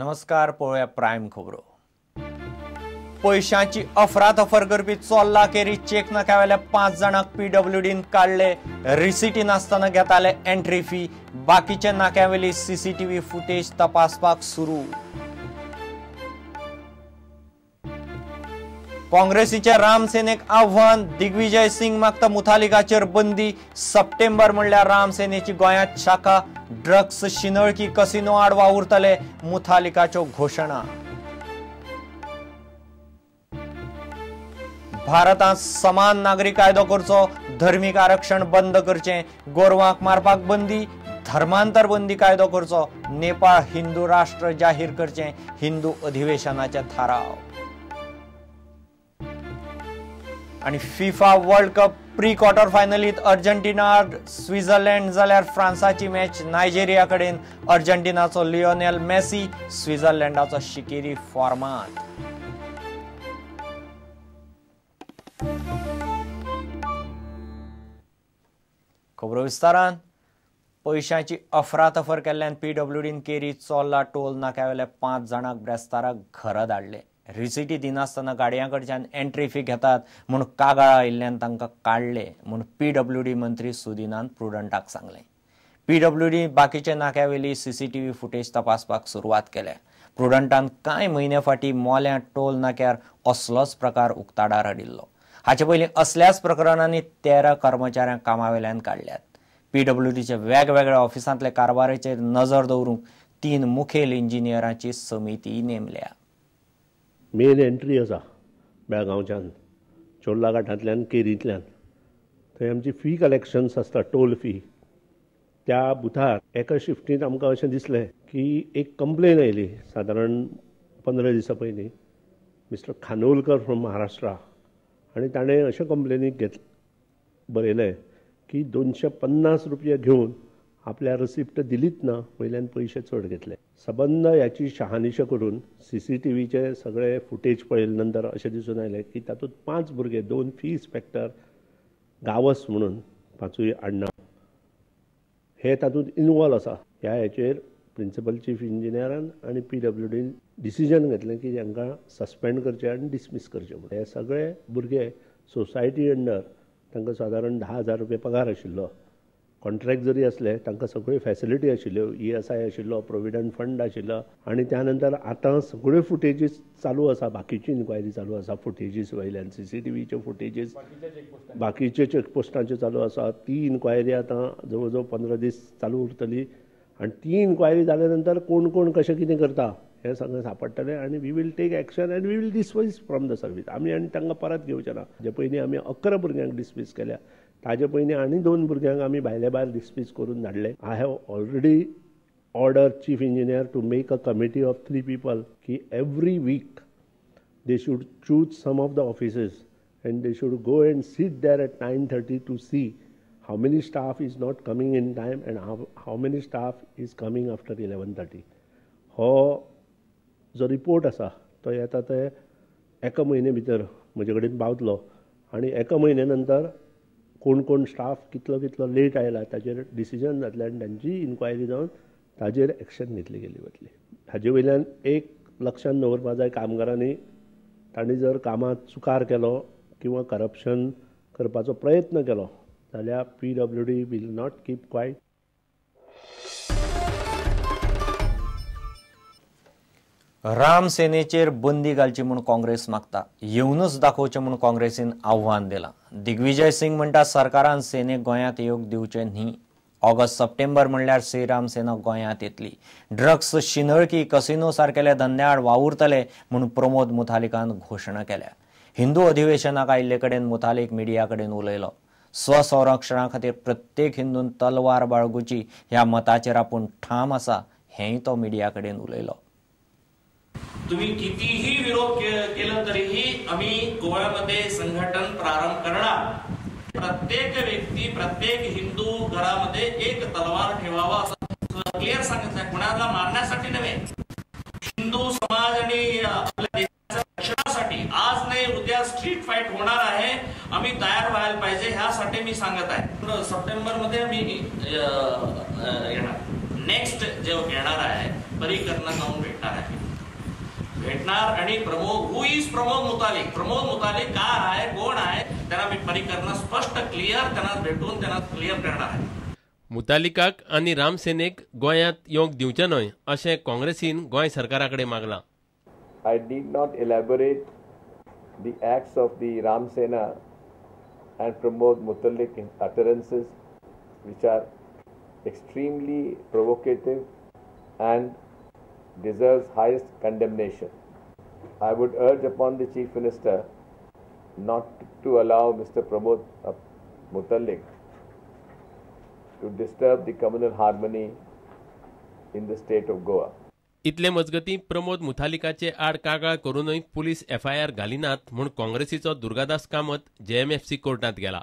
नमस्कार, पळोवया प्रायम खबरो। पैशांची अफरातफर करपी चोल्ला केरी चेक नाक्यावेल्या 5 जाणांक पीडब्ल्यूडीन काढले। रिसिटी नासतना घेताले एंट्री फी। बाकीच्या नाक्यावेली सीसीटीव्ही फुटेज तपासपाक सुरू। काँग्रेसीच्या राम सेनेक आव्हान। दिग्विजय सिंग मागता मुथालिकाचेर बंदी। सप्टेंबर म्हणल्यार राम सेनेची गोंयांत शाखा। ड्रग्स शिनळकी कसिनो आड वावुरतले, मुथालिकाच्यो घोषणा। भारतात समान नागरी कायदो करचो, धर्मीक आरक्षण बंद करचें, गोरवांक मारपाक बंदी, धर्मांतर बंदी कायदो करचो, नेपाळ हिंदू राष्ट्र जाहीर करचें, हिंदू अधिवेशनाचे थाराव। आणि FIFA world cup pre quarter फायनलीत अर्जेंटिना स्वित्झर्लंड जाल्यार फ्रांसाची मॅच नायजेरिया कडेन। अर्जेंटिनाचो लिओनेल मेसी, स्वित्झर्लंडाचो शिकेरी फॉर्मात। खबरो विस्तारान। पैशांची अफरातफर केल्ल्यान पीडब्ल्यूडीन केरी चोल्ला टोल नाक्यावेल्या 5 जाणांक ब्रेस्ताराक घरा धाडले। रिसिटी दिनासतना गाडयांकडच्यान एंट्री फी घेतात म्हूण कागाळ आयिल्ल्यान तांकां काडले म्हूण पीडब्ल्यूडी मंत्री सुदिनान प्रुडंटाक सांगलें। पीडब्ल्यूडी बाकीच्या नाक्यावेली सीसीटीव्ही फुटेज तपासपाक सुरवात केल्या। प्रुडंटान कांय म्हयने फाटीं मोल्या टोल नाक्यार असलोच प्रकार उक्ताडार हाडिल्लो। हाचे पयलीं असल्याच प्रकरणांनी 13 कर्मचाऱ्यांक कामावेल्यान काडल्यात। पीडब्ल्यूडीच्या वेगवेगळ्या ऑफिसांतले कारभाराचेर नजर दवरूंक 3 मुखेल इंजिनियरांची समिती नेमल्या। मेन एंट्री आसा बेळगांवच्यान चोल्ला घाटांतल्यान केरींतल्यान, थंय आमची फी कलेक्शन्स आसता, टोल फी। त्या बुथार एका शिफ्टींत आमकां अशें दिसलें की एक कंप्लेन आयली सादारण 15 दिसां पयलीं, मिस्टर खानोलकर फ्रॉम महाराष्ट्रा, आनी ताणें अशें कंप्लेनीक बरयलें की 250 रुपया घेवन आपल्या रिसिप्ट दिलीच ना, वयल्यान पयशे चड घेतले। सबंद ह्याची शहानिशा करून सीसीटीव्हीचे सगळे फुटेज पळयले नंतर अशें दिसून आयलें की तातूंत 5 भुरगे, 2 फी इन्स्पेक्टर गावस म्हणून 5य आडनांव, हे तातूंत इन्वॉल्व आसा। ह्या हेचेर प्रिंसिपल चीफ इंजिनियरान आनी पीडब्ल्यूडीन डिसिजन घेतलें की हांकां सस्पेंड करचें आनी डिसमीस करचें म्हणून। हे सगळे भुरगे सोसायटी अंडर तांकां सादारण 10,000 रुपया पगार आशिल्लो। कॉन्ट्रॅक्ट जरी असले तांकां सगळ्यो फॅसिलिटी आशिल्ल्यो, ESI आशिल्लो, प्रोविडंट फंड आशिल्लो, आनी त्या नंतर आतां सगळ्यो फुटेजीस चालू आसा, बाकीची इन्क्वायरी चालू आसा फुटेजीस वयल्यान, सीसीटीव्हीचे फुटेजीस बाकीचे चेकपोस्टांचे चालू आसा। ती इन्क्वायरी आतां जवळ जवळ 15 दीस चालू उरतली, आनी ती इन्क्वायरी जाल्या नंतर कोण कोण कशें कितें करता हें सगळें सांपडटलें, आनी we will take action and we will dismiss from the service. आमी आनी तांकां परत घेवचे ना। जे पयलीं आमी 11 भुरग्यांक डिसमीस केल्या, ताजे पयलीं आनी 2 भुरग्यांक आमी भायले भायर डिसमीस करून धाडले। I have already order chief engineer to make a committee of 3 people की every week they should choose some of the offices and they should go and sit there at 9:30 to see how many staff is not coming in time and how many staff is coming after 11:30। हो जो report आसा तो येता ते एका म्हयने भितर म्हजे कडेन पावतलो, आनी एका म्हयने नंतर कोण कोण स्टाफ कितलो कितलो लेट आयला ताचेर डिसिजन जातलें आनी तांची इन्क्वायरी जावन ताचेर एक्शन घेतली गेली वतली। हाजे वयल्यान एक लक्षांत दवरपा जाय कामगारांनी, तांणी जर कामांत चुकार केलो किंवा करप्शन करपाचो प्रयत्न केलो जाल्यार PWD will not keep quiet. Ram सेनेचेर बंदी घालची म्हूण काँग्रेस मागता, येवनूच दाखोवचें म्हूण काँग्रेसीन आव्हान दिलां। दिग्विजय सिंग म्हणटा सरकारान सेनेक गोंयांत येवंक दिवचें न्ही। ऑगस्ट सप्टेंबर म्हणल्यार श्रीराम सेना गोंयांत येतली। ड्रग्स शिनळकी कसिनो सारकेल्या धंद्याआड वावुरतले म्हूण प्रमोद मुथालिकान घोशणा केल्या। हिंदू अधिवेशनाक आयिल्ले कडेन मुथालिक मिडिया कडेन उलयलो। स्वसंरक्षणा खातीर प्रत्येक हिंदून तलवार बाळगुची ह्या मताचेर आपूण ठाम आसा, हेंय तो मिडिया कडेन उलयलो। तुम्ही कितीही विरोध केला तरीही आम्ही गोव्यामध्ये संघटन प्रारंभ करणार। प्रत्येक व्यक्ती, प्रत्येक हिंदू घरामध्ये एक तलवार ठेवावा असं क्लिअर सांगितलं। कोणाला मारण्यासाठी नव्हे, हिंदू समाज आणि आपल्या देशाच्या रक्षणासाठी आज नाही उद्या स्ट्रीट फाईट होणार आहे, आम्ही तयार व्हायला पाहिजे, ह्यासाठी मी सांगत आहे। सप्टेंबर मध्ये आम्ही येणार, नेक्स्ट जे येणार आहे परिकरना जाऊन भेटणार आहे। भेटणार आणि हु इज प्रमोद मुतालिक का आहे, कोण आहे, त्यांना मी परिकरणं स्पष्ट क्लिअर त्यांना भेटून त्यांना क्लिअर करणार आहे. मुतालिकाक आणि रामसेनेक गोंयांत येवंक दिवचे न्हय अशें काँग्रेसीन गोंय सरकारा कडेन मागलां. I need not elaborate the acts of the Ram Sena and Pramod Mutalik utterances, which are extremely provocative and deserves highest condemnation. I would urge upon the Chief Minister not to allow Mr. Pramod Mutalik to disturb the communal harmony in the state of Goa. इतले मजगती प्रमोद मुतालिकाचे आड कागाळ करूनय police FIR घालिनात म्हूण काँग्रेसीचो Durgadas Kamat JMFC कोर्टात गेला.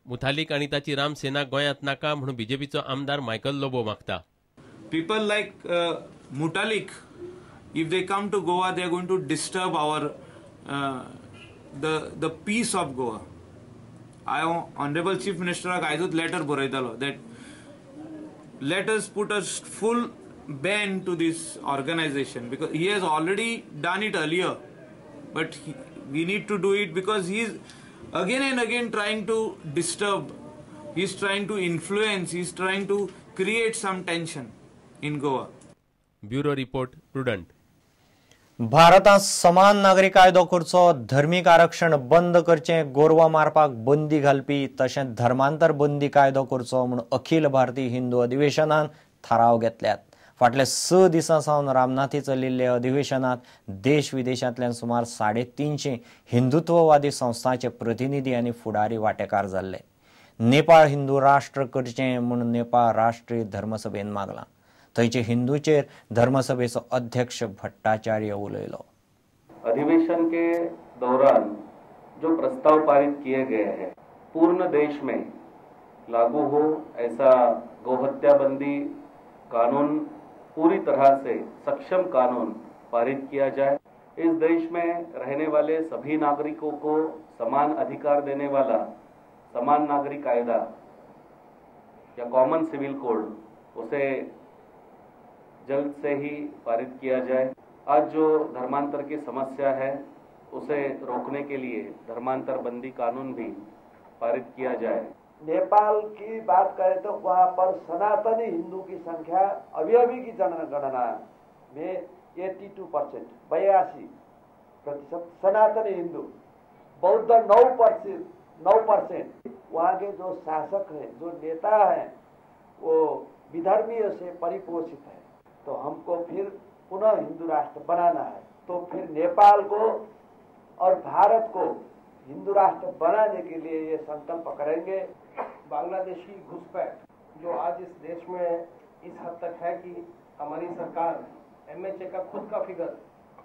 मुतालिक आनी ताची रामसेना गोंयांत नाका म्हूण BJPचो आमदार मायकल लोबो मागता. People like Mutalik, if they come to Goa, they are going to disturb our the peace of Goa. Honorable Chief Minister आयजूच letter बरयतालो that let us put a full ban to this organization, because he has already done it earlier, but we need to do it because he is again and again trying to disturb, he is trying to influence, he is trying to create some tension in Goa. Bureau Report, Prudent. भारतांत समान नागरी कायदो करचो, धर्मीक आरक्षण बंद करचे, गोरवां मारपाक बंदी घालपी तशेंच धर्मांतर बंदी कायदो करचो म्हूण अखिल भारतीय हिंदू अधिवेशनान थाराव घेतल्यात. फाटले 6 दिसां सावन रामनाथी चलिल्ल्या अधिवेशनात देश विदेशांतल्यान सुमार 350 हिंदुत्ववादी संस्थांचे प्रतिनिधी आनी फुडारी वांटेकार जाल्ले. नेपाळ हिंदू राष्ट्र करचें म्हूण नेपाळ राष्ट्रीय धर्मसभेन मागलां. थंयचे हिंदूचेर धर्मसभेचो अध्यक्ष भट्टाचार्य उलयलो. अधिवेशन के दौरान जो प्रस्ताव पारित किए गए हैं पूर्ण देश में लागू हो, ऐसा गोहत्या बंदी कानून पूरी तरह से सक्षम कानून पारित किया जाए. इस देश में रहने वाले सभी नागरिकों को समान अधिकार देने वाला समान नागरिक कायदा या कॉमन सिविल कोड उसे जल्द से ही पारित किया जाए. आज जो धर्मांतर की समस्या है उसे रोकने के लिए धर्मांतर बंदी कानून भी पारित किया जाए. नेपाल की बात करें तो वहाँ पर सनातनी हिंदू की संख्या अभी की जनगणना में 82%, 82% सनातनी हिंदू, बौद्ध 9%. वहाँ के जो शासक हैं, जो नेता हैं, वो विधर्मियों से परिपोषित है. तो हमको फिर पुनः हिंदू राष्ट्र बनाना है. तो फिर नेपाल को और भारत को हिंदू राष्ट्र बनाने के लिए ये संकल्प करेंगे. बांग्लादेशी घुसपैठ जो आज इस देश में इस हद तक है कि हमारी सरकार MHA का खुद का फिगर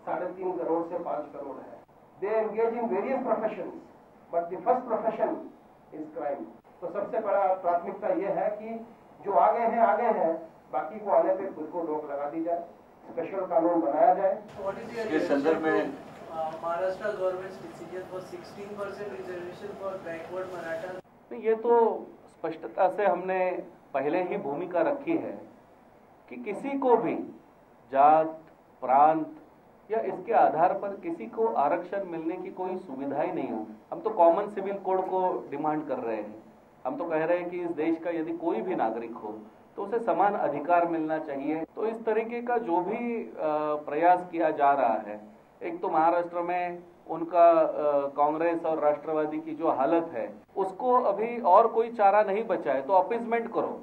3.5 करोड़ से 5 करोड़ है. They engage in various professions, but the first profession is crime. तो सबसे बड़ा प्राथमिकता ये है कि जो आगे हैं, बाकी को आने पे खुद को रोक लगा दी जाए, स्पेशल कानून बनाया जाए. इस संदर्भ में Maharashtra government's decision for 16% reservation for backward Marathas. ये तो स्पष्टता से हमने पहले ही भूमिका रखी है कि किसी को भी जात, प्रांत या इसके आधार पर किसी को आरक्षण मिलने की कोई सुविधा ही नहीं हो. हम तो कॉमन सिविल कोड को डिमांड कर रहे हैं. हम तो कह रहे हैं कि इस देश का यदि कोई भी नागरिक हो तो उसे समान अधिकार मिलना चाहिए. तो इस तरीके का जो भी प्रयास किया जा रहा है, एक तो महाराष्ट्र में उनका कांग्रेस और राष्ट्रवादी की जो हालत है उसको अभी और कोई चारा नहीं बचा है, तो अपीजमेंट करो.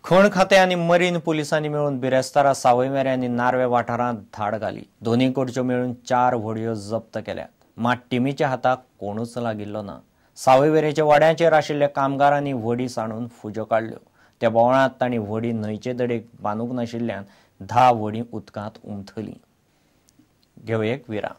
खण खाते आणि मरीन पोलिसांनी मिळून बिरेस्तारा, सावयवेरें आणि नार्वे वाठारांत धाड घाली. दोन्ही कडच्यो मिळून 4 व्हडयो जप्त केल्यात. मात टिमीच्या हाताक कोणूच लागिल्लो ना. सावयवेरेंच्या वाड्याचेर आशिल्ल्या कामगारांनी व्हडी सांडून फुज्यो काडल्यो. त्या बोवळांत तांणी व्हडी न्हंयचे दडेक बांदूंक नाशिल्ल्यान 10 व्हडी उदकांत उमथली. घेवया एक विराम.